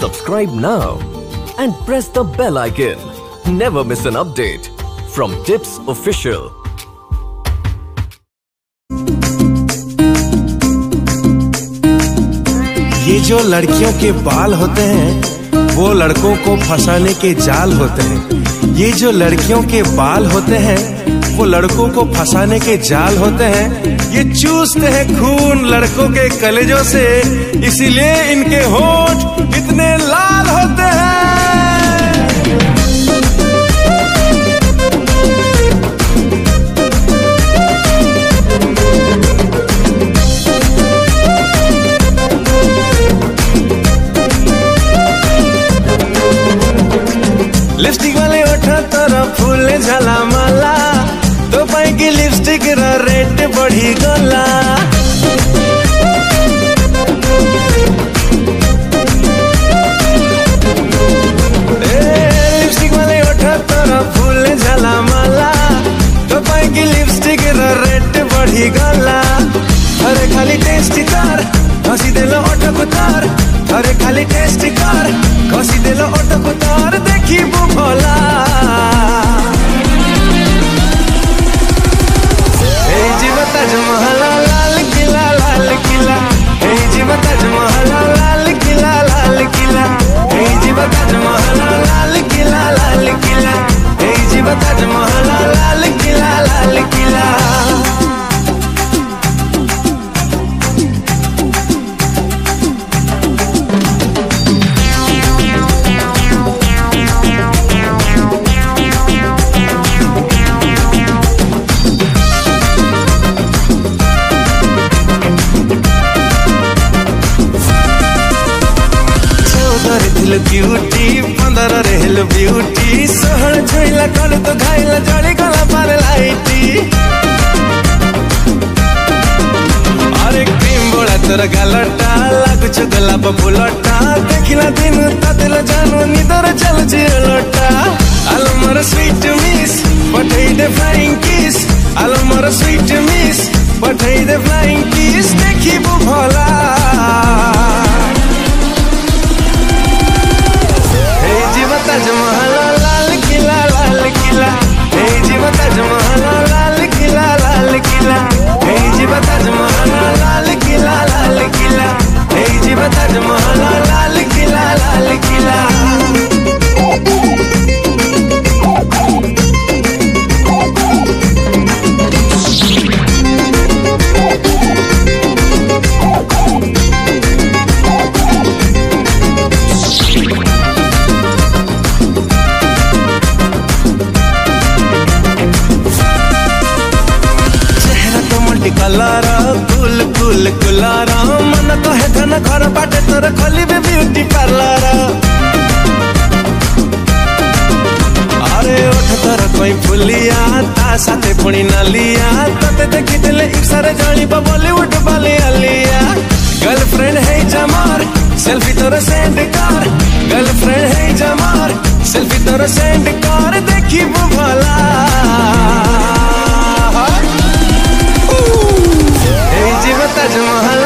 Subscribe now and press the bell icon. Never miss an update from Tips Official. ये जो लड़कियों के बाल होते हैं वो लड़कों को फंसाने के जाल होते हैं। ये जो लड़कियों के बाल होते हैं वो लड़कों को फंसाने के जाल होते हैं। ये चूसते हैं खून लड़कों के कलेजों से, इसीलिए इनके होंठ इतने लाल होते हैं। लिपस्टिक वाले ओठा तोरा फूल झाला माला, तो पाई की लिपस्टिक रा रेट बढ़ी गला। लिपस्टिक वाले ओठा तोरा फूल झाला माला, तो पाई की लिपस्टिक रा रेट बढ़ी गला। अरे खाली टेस्ट कर घसी देलो ओठ कुतार, अरे खाली टेस्ट कर घसी देलो ओठ कुतार, देखी भोला ए जीवा ताजमहल लाल किला लाल किला, ए जीवा ताजमहल लाल किला लाल किला, ए जीवा ताजमहल लाल किला लाल किला, ए जीवा Taj Mahal Lal Qila Lal Qila. Beauty 15 rail beauty, सोहर छुईला कल तो घाइला जड़ी गला पर लाइटी। अरे क्रीम बोला तोर गालटा लागुछ गोलाप फुलटा, देखिला दिन तातेल जानो निदर चलुछि लोटा। आलो मोर स्वीट मिस पठेई दे फ्लाइंग किस, आलो मोर स्वीट मिस पठेई दे फ्लाइंग किस, देखी भोला ताजमहल लाल किला लाल किला, हे जीवा ताजमहल लाल किला लाल किला, हे जीवा ताजमहल लाल किला लाल किला, हे जीवा ताजमहल लाल किला लाल किला। कलर कुल कुल कुलारा, मन कहे धन घर बाटे तोर खोलिबे ब्यूटी पार्लर। अरे ओठ तोर कोई फुलिया ता साथे पुणी नालिया, तते देखी दिले इक्सारे जानिबा बॉलीवुड वाली आलिया। गर्लफ्रेंड है जमार सेल्फी तोर सेंड कर, गर्लफ्रेंड है जमार सेल्फी तोर सेंड कर, देखी भोला जीवा ताजमहल